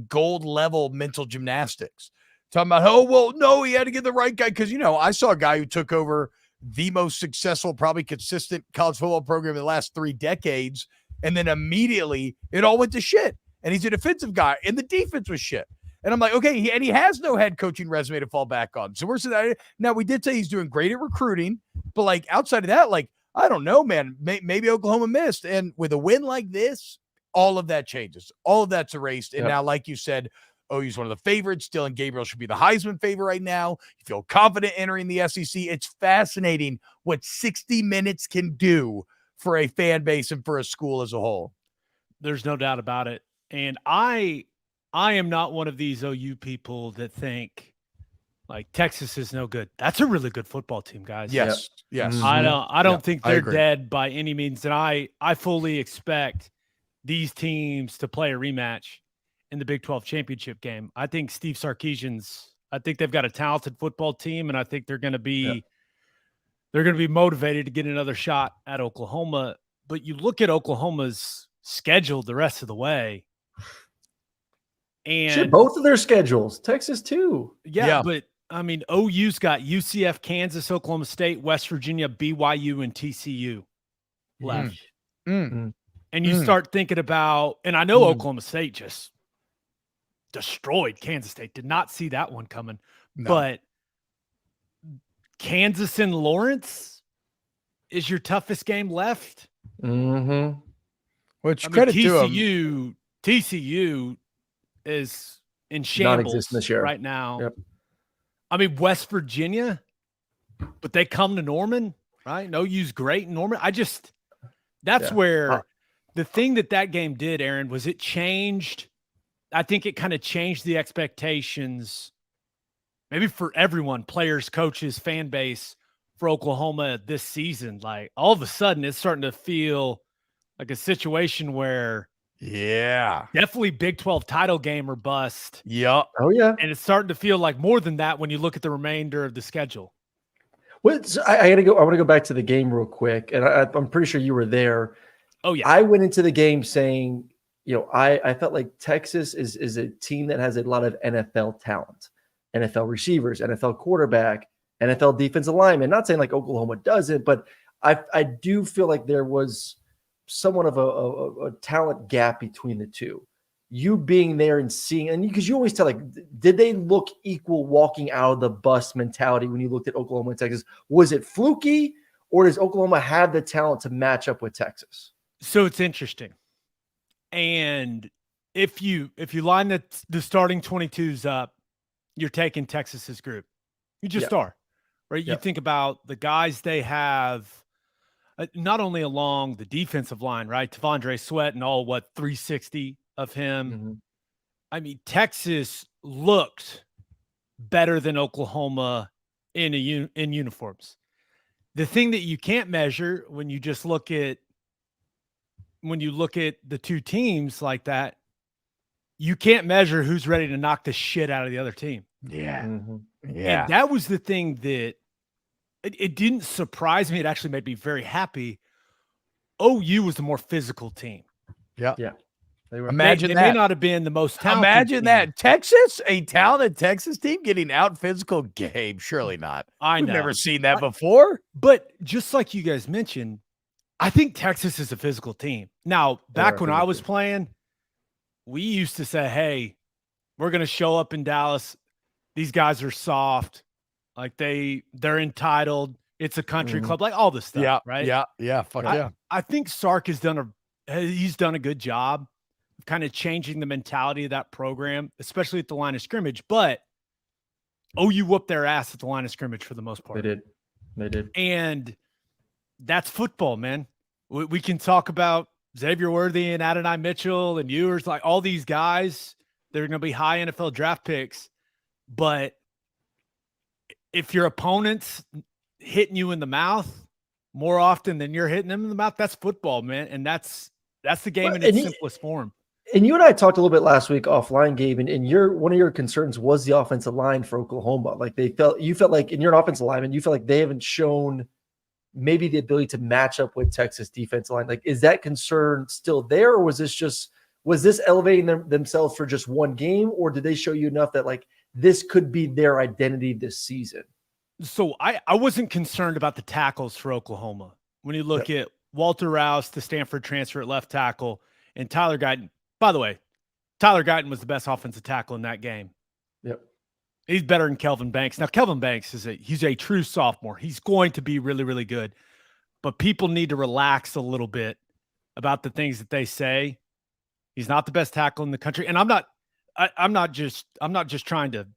gold level mental gymnastics. Talking about, oh, well, no, he had to get the right guy. Because, I saw a guy who took over the most successful, probably consistent college football program in the last 3 decades. And then immediately it all went to shit. And he's a defensive guy. And the defense was shit. And I'm like, okay, he has no head coaching resume to fall back on. So we're saying, now we did say he's doing great at recruiting. But like outside of that, like, I don't know, man. Maybe Oklahoma missed. And with a win like this, all of that changes. All of that's erased. And now, like you said, OU's one of the favorites. Dylan Gabriel should be the Heisman favorite right now. You feel confident entering the SEC. It's fascinating what 60 minutes can do for a fan base and for a school as a whole. There's no doubt about it. And I am not one of these OU people that think like Texas is no good. That's a really good football team, guys. Yes. Mm-hmm. I don't think they're dead by any means. And I fully expect these teams to play a rematch in the Big 12 championship game. I think Steve Sarkisian's, I think they've got a talented football team, and I think they're going to be motivated to get another shot at Oklahoma. But you look at Oklahoma's schedule the rest of the way, and both of their schedules, Texas too. Yeah, but I mean, OU's got UCF, Kansas, Oklahoma State, West Virginia, BYU, and TCU left. And you start thinking about, and I know Oklahoma State just destroyed Kansas State. Did not see that one coming. No. But Kansas and Lawrence is your toughest game left. Mm-hmm. Which credit to them. TCU is in shambles this year right now. Yep. I mean, West Virginia, but they come to Norman, right? No, use great in Norman. That's where the thing that game did, Aaron, was it changed. I think it kind of changed the expectations, maybe for everyone, players, coaches, fan base for Oklahoma this season. Like all of a sudden it's starting to feel like a situation where definitely Big 12 title game or bust. Yep. Oh yeah. And it's starting to feel like more than that when you look at the remainder of the schedule. Well, so I got to go. I want to go back to the game real quick. And I'm pretty sure you were there. Oh yeah. I went into the game saying, I felt like Texas is a team that has a lot of NFL talent, NFL receivers, NFL quarterback, NFL defensive lineman. Not saying like Oklahoma doesn't, but I do feel like there was somewhat of a talent gap between the two. You being there and seeing, and because you always tell, like, did they look equal walking out of the bus mentality when you looked at Oklahoma and Texas? Was it fluky, or does Oklahoma have the talent to match up with Texas? So it's interesting. And if you line the starting 22s up, you're taking Texas's group. You just are, right? You think about the guys they have, not only along the defensive line, right? T'Vondre Sweat and all 360 of him. Mm-hmm. I mean, Texas looked better than Oklahoma in uniforms. The thing that you can't measure when you just look at the two teams like that, you can't measure who's ready to knock the shit out of the other team. Yeah. Mm-hmm. Yeah. And that was the thing that it didn't surprise me. It actually made me very happy. OU was the more physical team. Yeah. Yeah. They may not have been the most talented. Imagine team. that. Texas, a talented Texas team getting out physical. Gabe, surely not. We've never seen that before. But just like you guys mentioned, I think Texas is a physical team. Now, back when I was playing, we used to say, hey, we're going to show up in Dallas. These guys are soft. Like they're entitled. It's a country club, like all this stuff, right? Yeah. Fuck yeah. I think Sark has done a good job of kind of changing the mentality of that program, especially at the line of scrimmage. But OU whooped their ass at the line of scrimmage for the most part. They did. And that's football, man. We can talk about Xavier Worthy and Adonai Mitchell and Ewers, like all these guys. They're going to be high NFL draft picks. But if your opponent's hitting you in the mouth more often than you're hitting them in the mouth, that's football, man. And that's the game in its simplest form. And you and I talked a little bit last week offline, Gabe, and one of your concerns was the offensive line for Oklahoma. Like you felt like, and you're an offensive lineman, you felt like they haven't shown maybe the ability to match up with Texas defensive line. Like, is that concern still there, or was this elevating themselves for just one game, or did they show you enough that like this could be their identity this season? So I wasn't concerned about the tackles for Oklahoma. When you look at Walter Rouse, the Stanford transfer at left tackle, and Tyler Guyton. By the way, Tyler Guyton was the best offensive tackle in that game. Yep. He's better than Kelvin Banks. Now, Kelvin Banks he's a true sophomore. He's going to be really, really good. But people need to relax a little bit about the things that they say. He's not the best tackle in the country. And I'm not just trying to,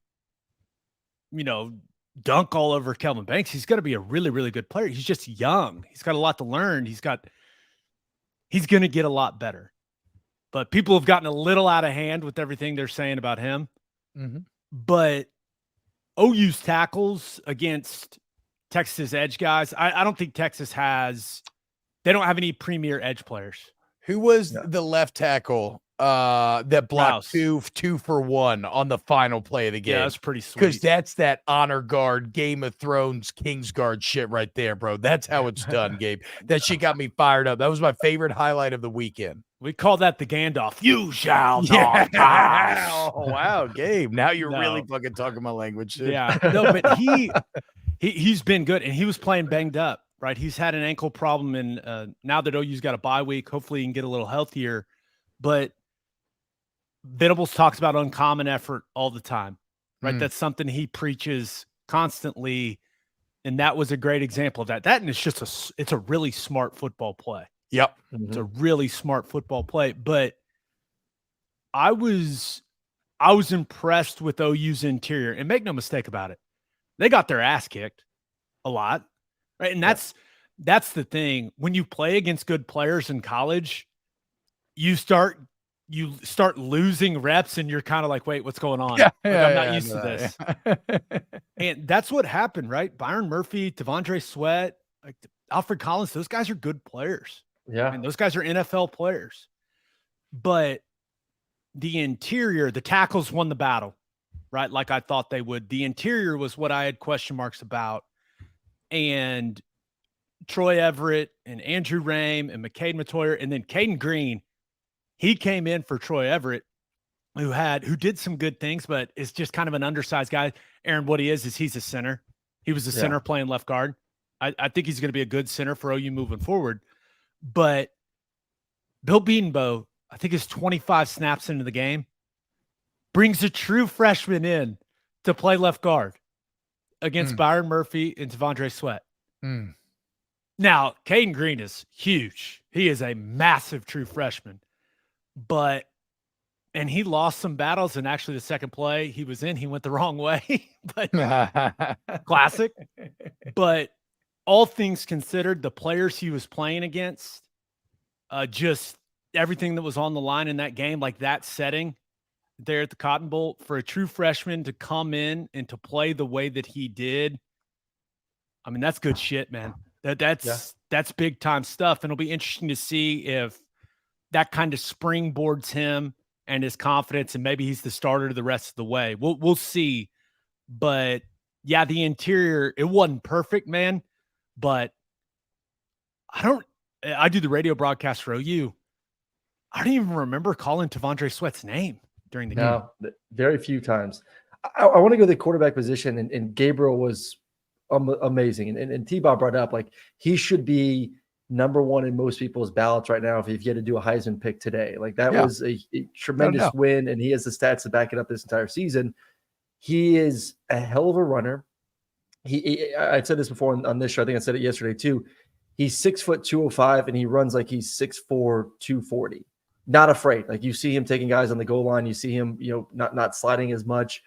dunk all over Kelvin Banks. He's going to be a really, really good player. He's just young. He's got a lot to learn. He's going to get a lot better. But people have gotten a little out of hand with everything they're saying about him. Mm-hmm. But OU's tackles against Texas edge guys, I don't think Texas they don't have any premier edge players. Who was the left tackle that blocked Rouse. two for one on the final play of the game? Yeah, that's pretty sweet. Because that's that honor guard, Game of Thrones, Kingsguard shit right there, bro. That's how it's done, Gabe. That shit got me fired up. That was my favorite highlight of the weekend. We call that the Gandalf. You shall not pass. Oh, wow, Gabe. Now you're really fucking talking my language. Dude. Yeah. No, but he's been good, and he was playing banged up, right? He's had an ankle problem, and now that OU's got a bye week, hopefully he can get a little healthier. But Venables talks about uncommon effort all the time, right? That's something he preaches constantly, and that was a great example of that. That, and it's a really smart football play. Yep. It's a really smart football play. But I was impressed with OU's interior, and make no mistake about it, they got their ass kicked a lot, right? And that's the thing. When you play against good players in college, you start losing reps, and you're kind of like, wait, what's going on? I'm not used to this. And that's what happened, right? Byron Murphy, Devondre Sweat, like Alfred Collins, those guys are good players. Yeah. And those guys are NFL players. But the interior, the tackles won the battle, right? Like I thought they would. The interior was what I had question marks about. And Troy Everett and Andrew Rame and McCade Matoyer, and then Caden Green, he came in for Troy Everett, who did some good things, but is just kind of an undersized guy. Aaron, what he is he's a center. He was a center playing left guard. I think he's going to be a good center for OU moving forward. But Bill Bedenbaugh, I think is 25 snaps into the game, brings a true freshman in to play left guard against Byron Murphy and Devondre Sweat. Now, Caden Green is huge. He is a massive true freshman. And he lost some battles, and actually the second play he was in, he went the wrong way. But classic. But all things considered, the players he was playing against, just everything that was on the line in that game, like that setting there at the Cotton Bowl, for a true freshman to come in and to play the way that he did, I mean, that's good shit, man. That's big time stuff. And it'll be interesting to see if that kind of springboards him and his confidence, and maybe he's the starter the rest of the way. We'll see. But yeah, the interior, it wasn't perfect, man. But I do the radio broadcast for OU. I don't even remember calling Devondre Sweat's name during the game. No, very few times. I want to go to the quarterback position, and Gabriel was amazing. And T-Bob brought up, like, he should be number one in most people's ballots right now if you had to do a Heisman pick today. Like, that was a tremendous win, and he has the stats to back it up this entire season. He is a hell of a runner. I said this before on this show. I think I said it yesterday too. He's 6'2", 205, and he runs like he's 6'4", 240. Not afraid. Like, you see him taking guys on the goal line. You see him, not sliding as much.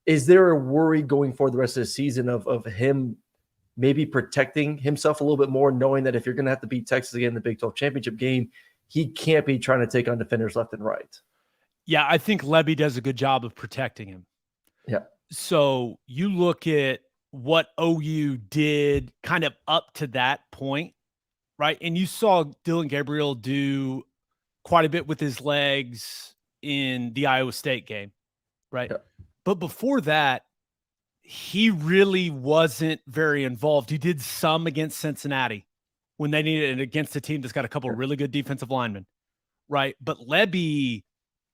is there a worry going forward the rest of the season of him maybe protecting himself a little bit more, knowing that if you're going to have to beat Texas again in the Big 12 championship game, he can't be trying to take on defenders left and right? Yeah, I think Lebby does a good job of protecting him. Yeah. So you look at what OU did kind of up to that point, right? And you saw Dillon Gabriel do quite a bit with his legs in the Iowa State game, right? Yeah. But before that, he really wasn't very involved. He did some against Cincinnati when they needed it against a team that's got a couple of really good defensive linemen, right? But Lebby,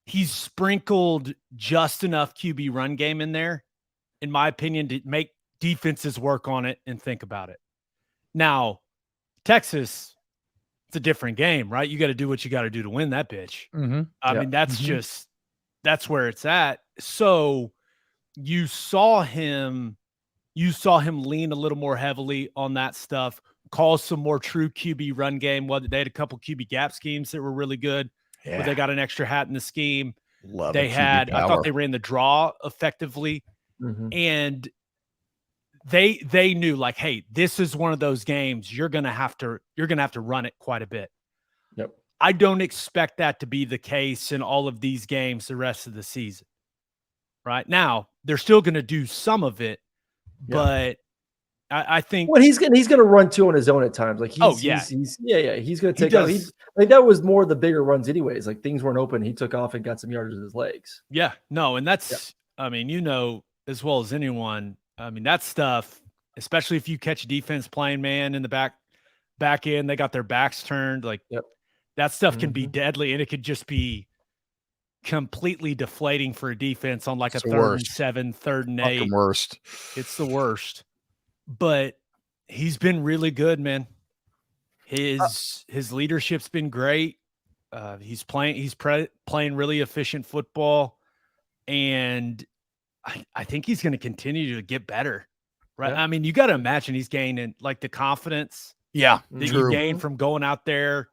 he's sprinkled just enough QB run game in there, in my opinion, to make defenses work on it and think about it. Now, Texas, it's a different game, right? You got to do what you got to do to win that bitch. Mm-hmm. I mean, that's where it's at. So you saw him lean a little more heavily on that stuff, call some more true QB run game. They had a couple QB gap schemes that were really good. Yeah. But they got an extra hat in the scheme. Love I thought they ran the draw effectively. Mm-hmm. And they knew, like, hey, this is one of those games you're gonna have to run it quite a bit. Yep. I don't expect that to be the case in all of these games the rest of the season. Right now, they're still gonna do some of it, but I think he's gonna run two on his own at times. Like he's gonna take out. Like that was more of the bigger runs, anyways. Like things weren't open, he took off and got some yards with his legs. Yeah, no, and that's I mean, as well as anyone. I mean, that stuff, especially if you catch defense playing man in the back end, they got their backs turned. Like that stuff can be deadly, and it could just be completely deflating for a defense on like a 3rd and 7, 3rd and 8. Fucking worst. It's the worst. But he's been really good, man. His leadership's been great. He's playing really efficient football, and I think he's going to continue to get better, right? Yeah. I mean, you got to imagine he's gaining like the confidence that you gain from going out there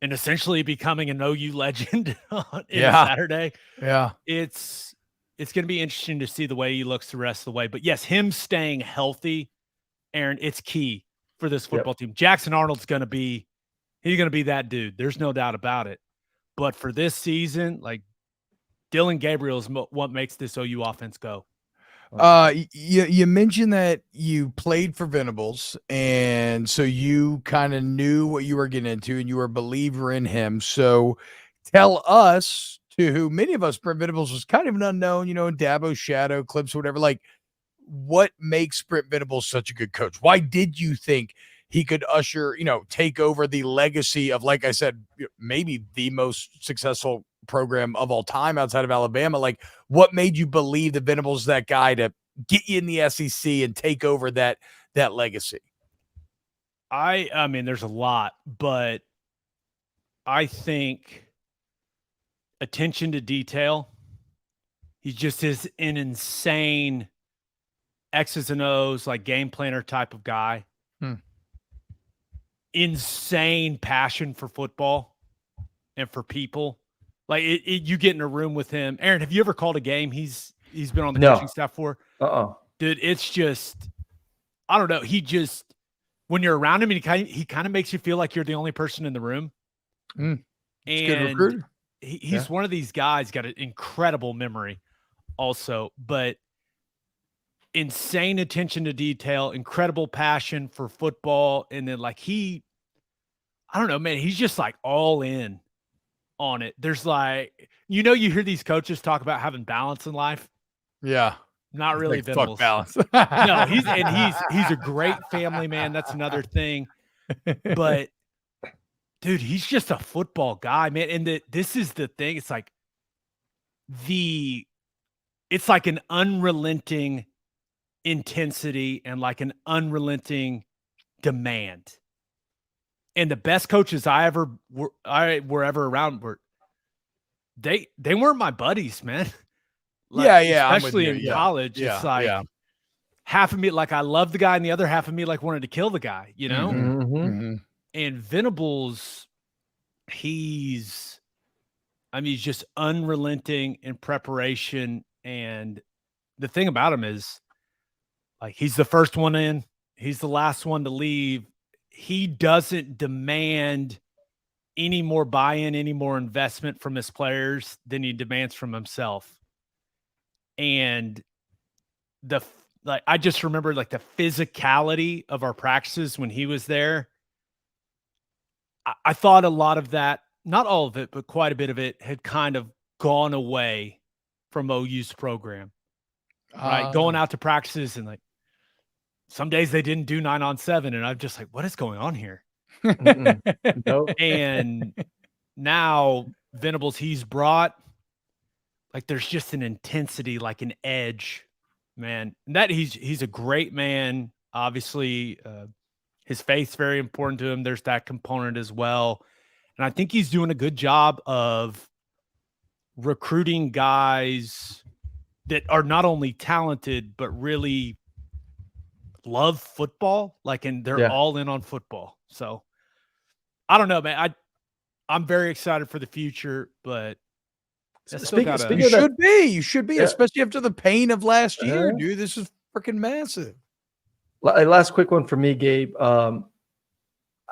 and essentially becoming an OU legend on Saturday. Yeah. It's going to be interesting to see the way he looks the rest of the way. But yes, him staying healthy, Aaron, it's key for this football team. Jackson Arnold's going to be that dude. There's no doubt about it. But for this season, like, Dillon Gabriel is what makes this OU offense go. You mentioned that you played for Venables, and so you kind of knew what you were getting into, and you were a believer in him. So tell us, to who many of us, Brent Venables was kind of an unknown, in Dabo's shadow clips or whatever, like, what makes Brent Venables such a good coach? Why did you think he could usher, take over the legacy of, like I said, maybe the most successful program of all time outside of Alabama? Like, what made you believe that Venables is that guy to get you in the SEC and take over that legacy? I mean, there's a lot, but I think attention to detail. He just is an insane X's and O's, like game planner type of guy. Insane passion for football and for people. Like you get in a room with him. Aaron, have you ever called a game he's been on the coaching staff for? Dude, it's just, I don't know. He just, when you're around him, and he kind of makes you feel like you're the only person in the room. And good recruiter. He's one of these guys, got an incredible memory also, but insane attention to detail, incredible passion for football. And then like I don't know, man, he's just like all in on it. There's like, you hear these coaches talk about having balance in life. Yeah. Not really. Like, fuck balance. No, he's a great family man. That's another thing. But dude, he's just a football guy, man. And this is the thing. It's like an unrelenting intensity and like an unrelenting demand. And the best coaches I were ever around they weren't my buddies, man. Like, especially in college. It's like half of me, like, I love the guy, and the other half of me, like, wanted to kill the guy, And Venables, he's just unrelenting in preparation and the thing about him is, like, he's the first one in, he's the last one to leave. He doesn't demand any more buy-in, any more investment from his players than he demands from himself. And I just remember like the physicality of our practices when he was there. I thought a lot of that, not all of it, but quite a bit of it had kind of gone away from OU's program, right? Going out to practices and like some days they didn't do 9-on-7. And I'm just like, what is going on here? Nope. And now Venables, he's brought, like, there's just an intensity, like an edge, man. And that he's a great man. Obviously, his faith's very important to him. There's that component as well. And I think he's doing a good job of recruiting guys that are not only talented, but really love football. Like, and they're all in on football. So I don't know, man. I'm very excited for the future, but you should be, especially after the pain of last year, dude. This is freaking massive. Last quick one for me, Gabe.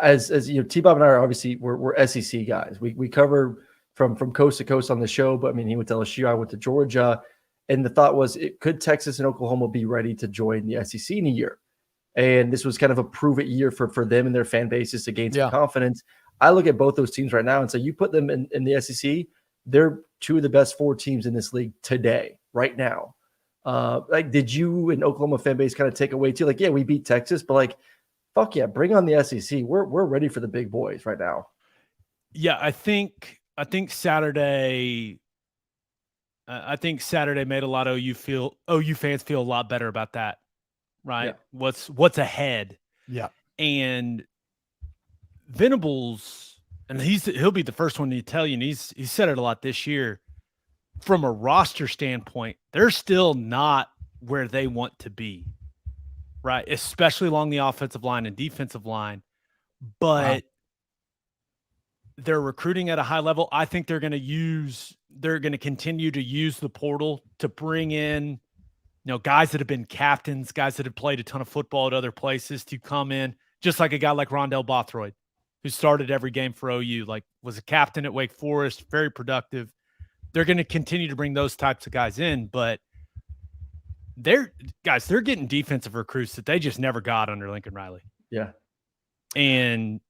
As you know, T-Bob and I are obviously we're SEC guys. We cover from coast to coast on the show. But I mean, he went to LSU, I went to Georgia, and the thought was, could Texas and Oklahoma be ready to join the SEC in a year? And this was kind of a prove it year for them and their fan bases to gain some confidence. I look at both those teams right now and say, you put them in the SEC, they're two of the best 4 teams in this league today, right now. Like, did you and Oklahoma fan base kind of take away too? Like, yeah, we beat Texas, but like, fuck yeah, bring on the SEC. We're ready for the big boys right now. Yeah, I think Saturday. I think Saturday made a lot of OU fans feel a lot better about that, right? Yeah. What's ahead? Yeah, and Venables, and he'll be the first one to tell you, and he's said it a lot this year. From a roster standpoint, they're still not where they want to be, right? Especially along the offensive line and defensive line. But they're recruiting at a high level. I think they're going to continue to use the portal to bring in, guys that have been captains, guys that have played a ton of football at other places to come in, just like a guy like Rondell Bothroyd, who started every game for OU, like was a captain at Wake Forest, very productive. They're going to continue to bring those types of guys in, but they're getting defensive recruits that they just never got under Lincoln Riley. Yeah. And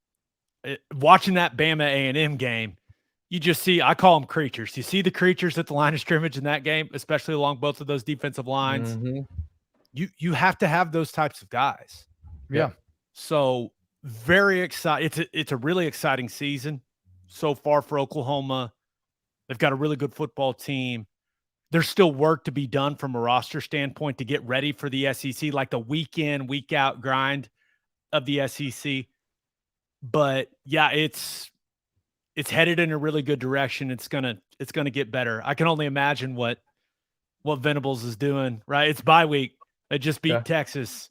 watching that Bama A&M game, you just see, I call them creatures. You see the creatures at the line of scrimmage in that game, especially along both of those defensive lines. Mm-hmm. You have to have those types of guys. Yeah. So very excited. It's a really exciting season so far for Oklahoma. They've got a really good football team. There's still work to be done from a roster standpoint to get ready for the SEC, like the week in, week out grind of the SEC. But yeah, it's headed in a really good direction. It's gonna get better. I can only imagine what Venables is doing, right? It's bye week. They just beat Texas.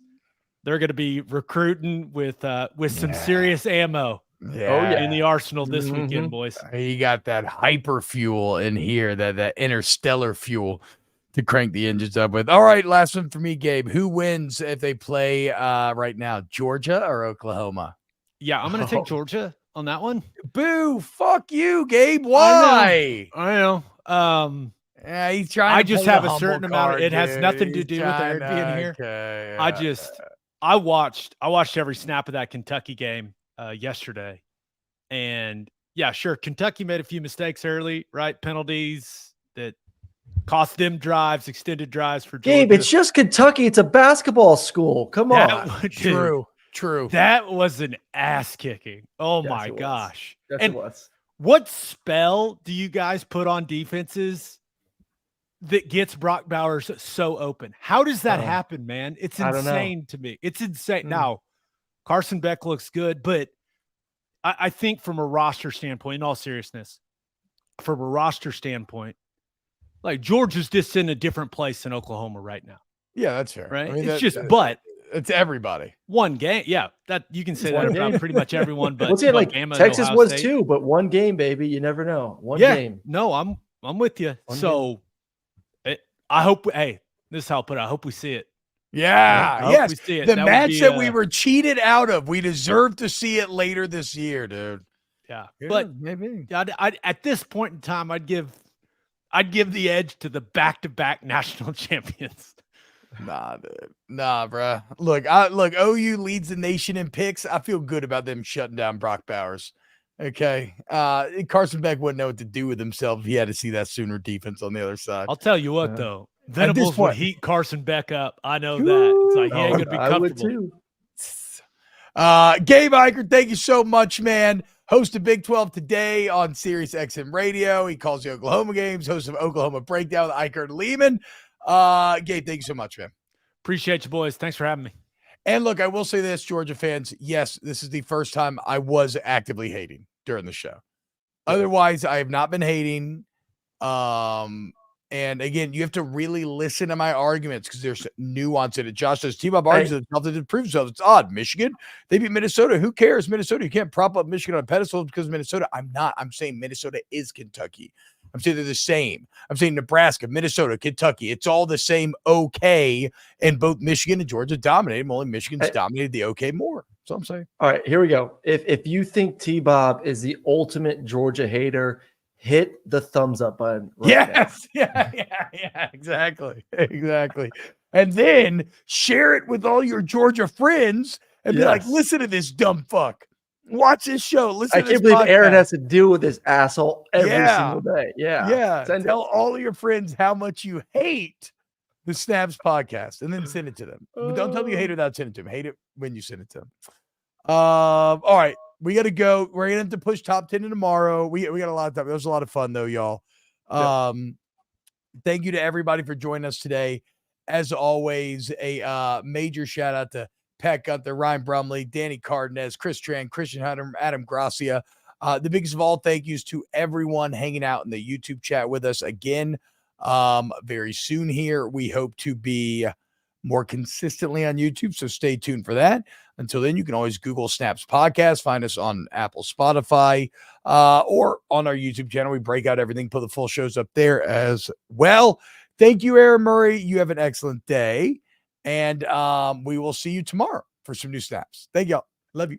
They're gonna be recruiting with some serious ammo. Yeah. In the arsenal this weekend, boys. You got that hyper fuel in here, that interstellar fuel to crank the engines up with. All right, last one for me, Gabe. Who wins if they play right now, Georgia or Oklahoma? Yeah, I'm going to take Georgia on that one. Boo! Fuck you, Gabe. Why? I know. Yeah, he's trying. I just have a certain amount. It has nothing to do with Eric being here. Okay, I watched every snap of that Kentucky game yesterday, and yeah, sure, Kentucky made a few mistakes early, right? Penalties that cost them drives, extended drives for Georgia. Gabe, it's just Kentucky. It's a basketball school. Come on. True. That was an ass kicking. Oh my gosh. Yes, it was. What spell do you guys put on defenses that gets Brock Bowers so open? How does that happen, man? It's insane to me. It's insane. Now, Carson Beck looks good, but I think from a roster standpoint, in all seriousness, from a roster standpoint, like Georgia's just in a different place than Oklahoma right now. Yeah, that's fair. Right? I mean, It's everybody. One game. Yeah, that you can say that about pretty much everyone. But like Bama, Texas was State. Too, but one game, baby. You never know. One game. No, I'm with you. I hope. Hey, This is how I'll put it. I hope we see it. Yeah, yes. We see it. The match that we were cheated out of, we deserve to see it later this year, dude. Yeah, but maybe at this point in time, I'd give the edge to the back-to-back national champions. Nah, dude. Nah, bro. Look, OU leads the nation in picks. I feel good about them shutting down Brock Bowers. Okay. Carson Beck wouldn't know what to do with himself if he had to see that Sooner defense on the other side. I'll tell you what, though. Venables would heat Carson Beck up. I know that. It's like he ain't going to be comfortable. I would too. Gabe Ikard, thank you so much, man. Host of Big 12 Today on Sirius XM Radio. He calls the Oklahoma games. Host of Oklahoma Breakdown with Ikard Lehman. Gabe, thank you so much, man. Appreciate you, boys. Thanks for having me. And look, I will say this, Georgia fans. Yes, this is the first time I was actively hating during the show. Otherwise, I have not been hating. And again, you have to really listen to my arguments because there's nuance in it. Josh says T-Bob argues that Delta didn't prove themselves. It's odd. Michigan, they beat Minnesota. Who cares? Minnesota. You can't prop up Michigan on a pedestal because of Minnesota. I'm not. I'm saying Minnesota is Kentucky. I'm saying they're the same. I'm saying Nebraska, Minnesota, Kentucky. It's all the same okay. And both Michigan and Georgia dominated. Only Michigan's dominated the okay more. That's what I'm saying. All right, here we go. If you think T-Bob is the ultimate Georgia hater, hit the thumbs up button. Yes. Yeah, exactly. And then share it with all your Georgia friends and be like, listen to this dumb fuck. Watch this show. Listen to this podcast. I can't believe Aaron has to deal with this asshole every single day. Yeah. Tell all of your friends how much you hate the Snaps podcast and then send it to them. Don't tell me you hate it without sending it to them. Hate it when you send it to them. All right. We got to go. We're going to have to push top 10 tomorrow. We got a lot of time. It was a lot of fun, though, y'all. Thank you to everybody for joining us today. As always, a major shout out to Pat Gunther, Ryan Brumley, Danny Cardenas, Chris Tran, Christian Hunter, Adam Gracia. The biggest of all thank yous to everyone hanging out in the YouTube chat with us again. Very soon here, we hope to be more consistently on YouTube, so stay tuned for that. Until then, you can always Google Snaps Podcast, find us on Apple, Spotify, or on our YouTube channel. We break out everything, put the full shows up there as well. Thank you, Aaron Murray. You have an excellent day, and we will see you tomorrow for some new snaps. Thank y'all. Love you.